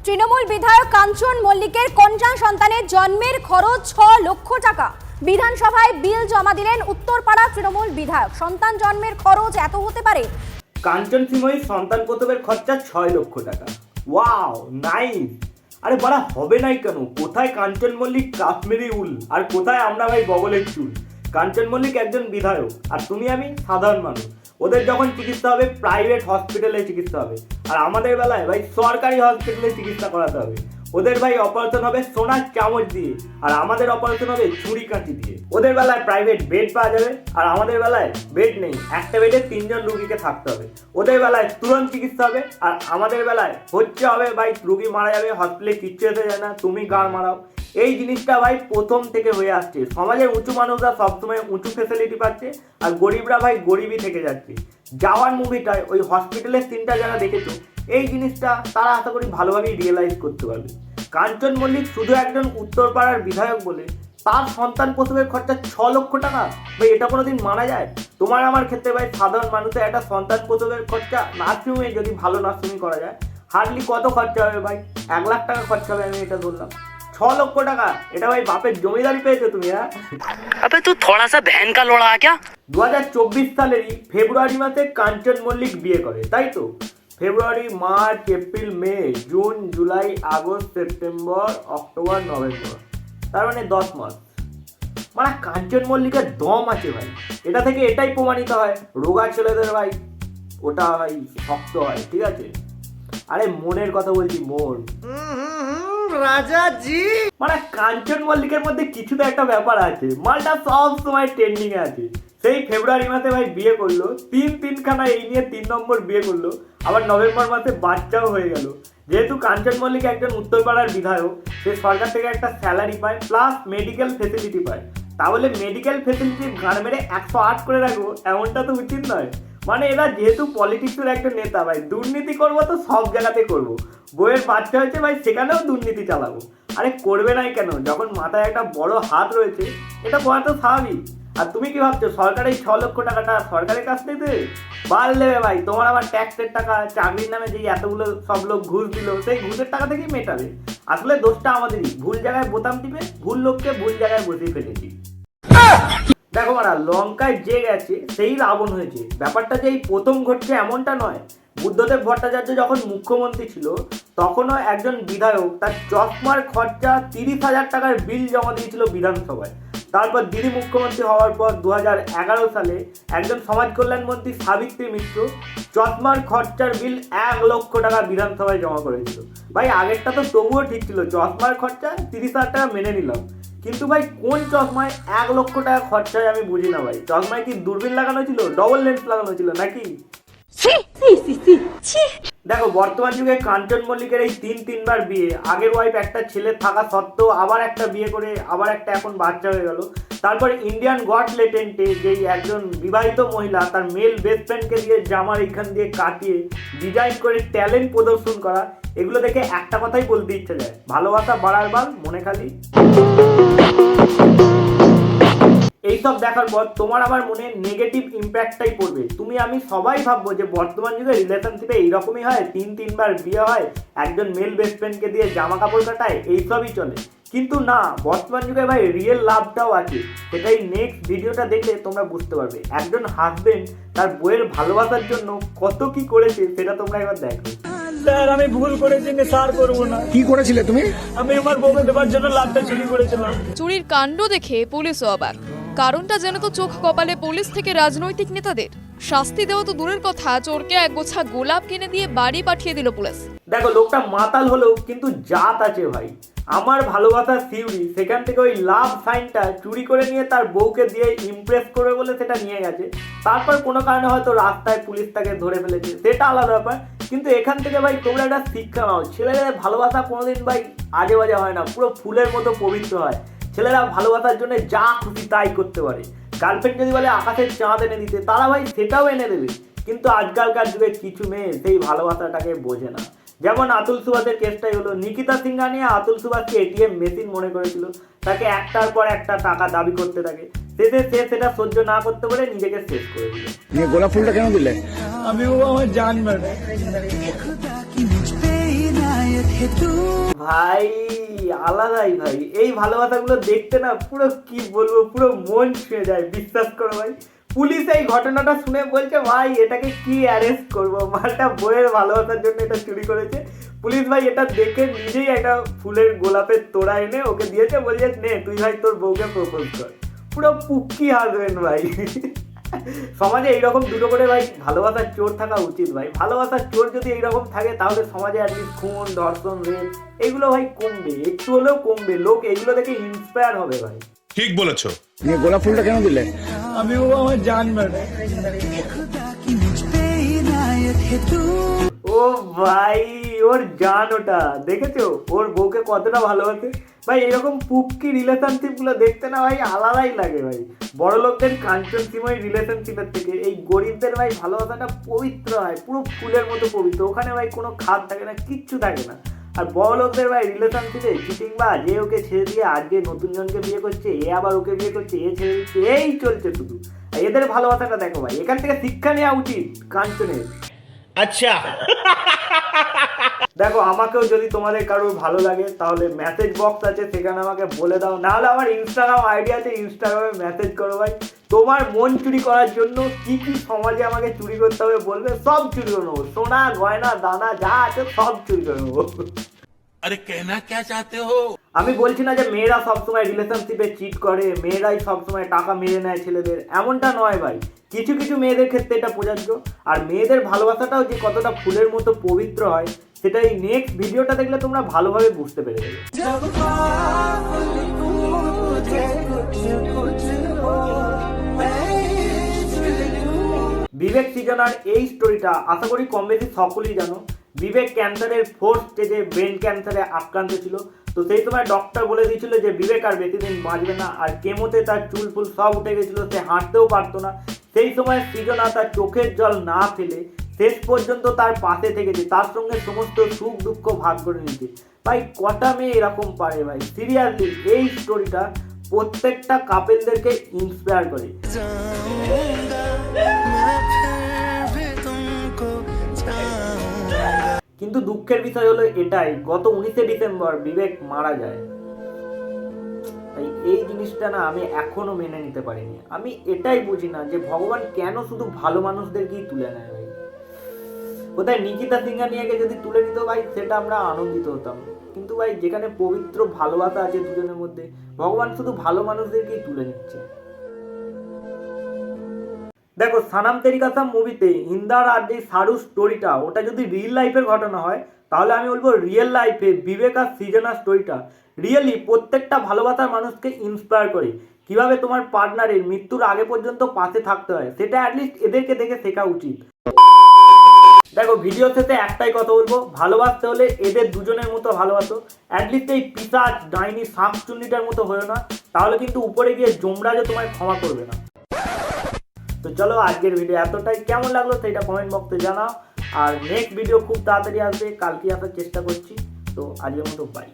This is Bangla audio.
তৃণমূল বিধায়ক কাঞ্চন মল্লিকের কন্যা সন্তানের জন্মের খরচ 6 লক্ষ টাকা। বিধানসভায় বিল জমা দিলেন উত্তরপাড়া তৃণমূল বিধায়ক। সন্তান জন্মের খরচ এত হতে পারে? কাঞ্চন সিংহই সন্তান প্রসবের খরচা 6 লক্ষ টাকা। Wow, nice. আরে বাড়া, হবে নাই কেন? কোথায় কাঞ্চন মল্লিক কাশ্মীরি উল, আর কোথায় আমরা ভাই বগলের চুল? কাঞ্চন মল্লিক একজন বিধায়ক, আর তুমি আমি সাধারণ মানুষ। ওদের যখন চিকিৎসা হবে প্রাইভেট হসপিটালে চিকিৎসা হবে, আর আমাদের বেলায় ভাই সরকারি হসপিটালে চিকিৎসা করাতে হবে। ওদের ভাই অপারেশন হবে সোনার চামচ দিয়ে, আর আমাদের অপারেশন হবে ছুরি কাঁচি দিয়ে। ওদের বেলায় প্রাইভেট বেড পাওয়া যাবে, আর আমাদের বেলায় বেড নেই, একটা বেডে 3 জন রুগীকে থাকতে হবে। ওদের বেলায় তুরন্ত চিকিৎসা হবে, আর আমাদের বেলায় হবে ভাই রুগী মারা যাবে, হসপিটালে কিচ্ছু হতে যায় না, তুমি গাড় মারাও। এই জিনিসটা ভাই প্রথম থেকে হয়ে আসছে। সমাজের উঁচু মানুষরা সবসময় উঁচু ফেসিলিটি পাচ্ছে, আর গরিবরা ভাই গরিবই থেকে যাচ্ছে। যাওয়ার মুভিটায় ওই হসপিটালের সিনটা যারা দেখেছো, এই জিনিসটা তারা আশা করি ভালোভাবেই রিয়েলাইজ করতে পারবে। কাঞ্চন মল্লিক শুধু একজন উত্তরপাড়ার বিধায়ক বলে তার সন্তান প্রসবের খরচা 6 লক্ষ টাকা। ভাই এটা কোনোদিন মানা যায়? তোমার আমার ক্ষেত্রে ভাই সাধারণ মানুষের একটা সন্তান প্রসবের খরচা নার্সিংহোমে যদি ভালো নার্সিং করা যায় হার্ডলি কত খরচা হবে ভাই? 1 লাখ টাকা খরচা হবে, আমি এটা ধরলাম। 6 লক্ষ টাকা, এটা ভাই বাপের জমিদারি পেয়েছো তুমি? হ্যাঁ, अबे तू थोड़ा सा बहन का लोड़ा क्या? 2024 সালেরই ফেব্রুয়ারি মাসে কাঞ্চন মল্লিক বিয়ে করে, তাই তো? ফেব্রুয়ারি, মার্চ, এপ্রিল, মে, জুন, জুলাই, আগস্ট, সেপ্টেম্বর, অক্টোবর, নভেম্বর, তার মানে 10 মাস। মানে কাঞ্চন মল্লিকের দম আছে ভাই। এটা থেকে এটাই প্রমাণিত হয় রোগা ছেলেদের ভাই ওটা ভাই শক্ত হয়, ঠিক আছে? আরে মনের কথা বলছি, মন। রাজা জি, মানে কাঞ্চন মল্লিকের মধ্যে কিছু তো একটা ব্যাপার আছে। মালটা সব সময় ট্রেন্ডিং এ আছে। সেই ফেব্রুয়ারি মাসে ভাই বিয়ে করলো, 3 খানা এই নিয়ে 3 নম্বর বিয়ে করলো, আবার নভেম্বর মাসে বাচ্চাও হয়ে গেল। যেহেতু কাঞ্চন মল্লিক একজন উত্তরপাড়ার বিধায়ক, সে সরকার থেকে একটা স্যালারি পায় প্লাস মেডিকেল ফেসিলিটি পায়। তাহলে মেডিকেল ফেসিলিটির ঘাড় মেরে 108 করে রাখবো, এমনটা তো উচিত নয়। মানে এরা যেহেতু পলিটিক্সের একটা নেতা ভাই, দুর্নীতি করবো তো সব জায়গাতে করবো। বইয়ের বাচ্চা হয়েছে ভাই, সেখানেও দুর্নীতি চালাবো। আরে করবে নাই কেন? যখন মাথায় একটা বড় হাত রয়েছে, এটা বলা তো স্বাভাবিক। আর তুমি কি ভাবছো সরকার এই 6 লক্ষ টাকাটা সরকারের কাছ থেকে দেবে? বাল দেবে ভাই। তোমার আবার ট্যাক্সের টাকা, চাকরির নামে যেই এতগুলো সব লোক ঘুষ দিল, সেই ঘুষের টাকা থেকেই মেটাবে। আসলে দোষটা আমাদেরই, ভুল জায়গায় বোতাম টিপে ভুল লোককে ভুল জায়গায় বসিয়ে ফেলেছি। দেখো মারা, লঙ্কায় যে গেছে সেই রাবণ হয়েছে। ব্যাপারটা যে এই প্রথম ঘটছে এমনটা নয়। বুদ্ধদেব ভট্টাচার্য যখন মুখ্যমন্ত্রী ছিল, তখনও একজন বিধায়ক তার চশমার খরচা 30,000 টাকার বিল জমা দিয়েছিল বিধানসভায়। তারপর দিদি মুখ্যমন্ত্রী হওয়ার পর 2011 সালে একজন সমাজ কল্যাণ মন্ত্রী সাবিত্রী মিত্র চশমার খরচার বিল 1 লক্ষ টাকা বিধানসভায় জমা করেছিল। ভাই আগেরটা তো তবুও ঠিক ছিল, চশমার খরচা 30,000 টাকা মেনে নিলাম, কিন্তু ভাই কোন চশমায় 1 লক্ষ টাকা খরচা হয় আমি বুঝি না ভাই। চশমায় কি দূরবীন লাগানো ছিল, ডবল লেন্স লাগানো ছিল নাকি? দেখো বর্তমান যুগে কাঞ্চন মল্লিকের এই 3বার বিয়ে, আগের ওয়াইফ একটা ছেলে থাকা সত্ত্বেও আবার একটা বিয়ে করে আবার একটা এখন বাচ্চা হয়ে গেল। তারপর ইন্ডিয়ান গড লেটেন্টে যেই একজন বিবাহিত মহিলা তার মেল বেস্ট ফ্রেন্ডকে দিয়ে জামার এখান দিয়ে কাটিয়ে ডিজাইন করে ট্যালেন্ট প্রদর্শন করা, এগুলো দেখে একটা কথাই বলতে ইচ্ছে যায়, ভালোবাসা বাড়ার বাল মনে খালি। এইসব দেখার পর তোমার আমার মনে নেগেটিভ ইম্প্যাক্টটাই পড়বে। তুমি আমি সবাই ভাববো যে বর্তমান যুগে রিলেশনশিপে এইরকমই হয়, 3বার বিয়ে হয়, একজন মেল বেস্ট ফ্রেন্ডকে দিয়ে জামা কাপড় কাটায়, এইসবই চলে। কিন্তু না, বর্তমান যুগে ভাই রিয়েল লাভটাও আছে। সেটাই নেক্সট ভিডিওটা দেখলে তোমরা বুঝতে পারবে। একজন হাজবেন্ড তার বউয়ের ভালোবাসার জন্য কত কি করেছে সেটা তোমরা এবার দেখো। স্যার আমি ভুল করেছি, নেশা আর করবো না। কি করেছিলে তুমি? আমি আমার বউকে দেবার জন্য লাভটা চুরি করেছিলাম। চুরির কাণ্ড দেখে পুলিশও অবাক। কারণটা যেন তো চোখ কপালে পুলিশ থেকে রাজনৈতিক নেতাদের। শাস্তি দেওয়া তো দূরের কথা, চোরকে এক গোছা গোলাপ কিনে দিয়ে বাড়ি পাঠিয়ে দিল পুলিশ। দেখো লোকটা মাতাল হলেও কিন্তু জাত আছে ভাই। আমার ভালোবাসার থিওরি, সেখান থেকে ওই লাভ সাইনটা চুরি করে নিয়ে তার বউকে দিয়ে ইমপ্রেস করে বলে সেটা নিয়ে গেছে। তারপর কোনো কারণে হয়তো রাস্তায় পুলিশ তাকে ধরে ফেলেছে, সেটা আলাদা ব্যাপার। কিন্তু এখান থেকে ভাই তোমরা একটা শিক্ষা নাও, ছেলেদের ভালোবাসা কোনোদিন ভাই আজে বাজে হয় না, পুরো ফুলের মতো পবিত্র হয়। ছেলেরা ভালোবাসার জন্য যা খুশি তাই করতে পারে। গার্লফ্রেন্ড যদি বলে আকাশের চাঁদ এনে দিতে, তারা ভাই সেটাও এনে দেবে। কিন্তু আজকালকার যুগে কিছু মেয়ে সেই ভালোবাসাটাকে বোঝে না। যেমন আতুল সুভাষের কেসটাই হলো, নিকিতা সিংহানিয়া আতুল সুভাষকে এটিএম মেশিন মনে করেছিল, তাকে একটার পর একটা টাকা দাবি করতে থাকে। শেষে সে সেটা সহ্য না করতে পারে নিজেকে শেষ করে দিল। নিয়ে গোলাপ ফুলটা কেন দিলে? আমি ও আমার জান ম্যাডাম। ভাই আলাদাই ভাই, এই ভালোবাসাগুলো দেখতে না পুরো কি বলবো, পুরো মন ছুঁয়ে যায়। বিশ্বাস করো ভাই, পুলিশ এই ঘটনাটা শুনে বলছে ভাই এটাকে কি অ্যারেস্ট করবো, মালটা বইয়ের ভালোবাসার জন্য এটা চুরি করেছে। পুলিশ ভাই এটা দেখে নিজেই একটা ফুলের গোলাপের তোড়া এনে ওকে দিয়েছে, বলছে নে তুই ভাই তোর বউকে প্রপোজ কর। পুরো পুক্কি হাসবেন ভাই। সমাজে এইরকম দুটো করে ভাই ভালোবাসার চোর থাকা উচিত ভাই। ভালোবাসার চোর যদি এইরকম থাকে তাহলে সমাজে অ্যাটলিস্ট খুন, ধর্ষণ, রেপ এগুলো ভাই কমবে, একটু হলেও কমবে। লোক এগুলো দেখে ইন্সপায়ার হবে ভাই। ঠিক বলেছো। নিয়ে গোলাপ ফুলটা কেন দিলে? আমি ও আমার জান ম্যাডাম। ও ভাই ওর জান ওটা, দেখেছো ওর বউকে কতটা ভালোবাসে ভাই। এরকম পুক্কি রিলেশনশিপ গুলো দেখতে না ভাই আলাদাই লাগে ভাই। বড় লোকদের কাঞ্চনসিময় রিলেশনশিপের থেকে এই গরিবদের ভাই ভালোবাসাটা পবিত্র হয়, পুরো ফুলের মতো পবিত্র। ওখানে ভাই কোনো খাদ থাকে না, কিচ্ছু থাকে না। আর বড় লোকদের ভাই রিলেশনশিপে চিটিং বা যে ওকে ছেড়ে দিয়ে আজকে নতুন জনকে বিয়ে করছে, এ আবার ওকে বিয়ে করছে, এ ছেড়ে দিচ্ছে, এই চলছে শুধু। আর এদের ভালোবাসাটা দেখো ভাই, এখান থেকে শিক্ষা নেওয়া উচিত কাঞ্চনের। আচ্ছা দেখো আমাকেও যদি তোমাদের কারোর ভালো লাগে তাহলে মেসেজ বক্স আছে, সেখানে আমাকে বলে দাও। নাহলে আমার ইনস্টাগ্রাম আইডি আছে, ইনস্টাগ্রামে মেসেজ করো ভাই। তোমার মন চুরি করার জন্য কি কি সমাজে আমাকে চুরি করতে হবে বলবে, সব চুরি করে নেবো। সোনা গয়না দানা যা আছে সব চুরি করে নেবো। আরে কেনা কে চাতে হো? আমি বলছি না যে মেয়েরা সবসময় রিলেশনশিপে চিট করে, মেয়েরাই সবসময় টাকা মেরে নেয় ছেলেদের, এমনটা নয় ভাই। কিছু কিছু মেয়েদের ক্ষেত্রে এটা প্রযোজ্য। আর মেয়েদের ভালোবাসাটাও যে কতটা ফুলের মতো পবিত্র হয় সেটা এই নেক্সট ভিডিওটা দেখলে তোমরা ভালোভাবে বুঝতে পেরে যাবে। বিবেক সৃজনার এই স্টোরিটা আশা করি কম বেশি সকলেই জানো। বিবেক ক্যান্সারের 4th স্টেজে ব্রেন ক্যান্সারে আক্রান্ত ছিল। তো সেই সময় ডক্টর বলে দিয়েছিল যে বিবেক আর বেশি দিন বাঁচবে না। আর কেমোতে তার চুল ফুল সব উঠে গেছিল, সে হাঁটতেও পারতো না। সেই সময় সৃজনা তার চোখের জল না ফেলে শেষ পর্যন্ত তার পাশে থেকেছে, তার সঙ্গে সমস্ত সুখ দুঃখ ভাগ করে নিয়েছে। ভাই কটা মেয়ে এরকম পারে ভাই? সিরিয়াসলি এই স্টোরিটা প্রত্যেকটা কাপেলদেরকে ইন্সপায়ার করে। কিন্তু দুঃখের বিষয় হলো এটাই, গত 19শে ডিসেম্বর বিবেক মারা যায়। তাই এই জিনিসটা না আমি এখনো মেনে নিতে পারিনি। আমি এটাই বুঝি না যে ভগবান কেন শুধু ভালো মানুষদেরকেই তুলে নেয় ভাই। কোথায় নিকিতা সিংহানিয়াকে যদি তুলে নিত ভাই সেটা আমরা আনন্দিত হতাম। কিন্তু ভাই যেখানে পবিত্র ভালোবাসা আছে দুজনের মধ্যে, ভগবান শুধু ভালো মানুষদেরকেই তুলে নিচ্ছে। দেখো সানাম তেরি কাসাম মুভিতে ইন্দার আর যে সারু স্টোরিটা, ওটা যদি রিয়েল লাইফের ঘটনা হয় তাহলে আমি বলবো রিয়েল লাইফে বিবেক আর সৃজনার স্টোরিটা রিয়েলি প্রত্যেকটা ভালোবাসার মানুষকে ইন্সপায়ার করে। কিভাবে তোমার পার্টনারের মৃত্যুর আগে পর্যন্ত পাশে থাকতে হয় সেটা অ্যাটলিস্ট এদেরকে দেখে শেখা উচিত। দেখো ভিডিও শেষে একটাই কথা বলবো, ভালোবাসতে হলে এদের দুজনের মতো ভালোবাসো। অ্যাটলিস্ট এই পিশাচ ডাইনি শাঁকচুন্নিটার মতো হয়েও না, তাহলে কিন্তু উপরে গিয়ে যমরাজও তোমায় ক্ষমা করবে না। তো চলো আজকের ভিডিও এতটাই, কেমন লাগলো সেটা কমেন্ট বক্সে জানাও। আর নেক্সট ভিডিও খুব তাড়াতাড়ি আসবে, কালকে আসার চেষ্টা করছি। তো আজকের মতো বাই।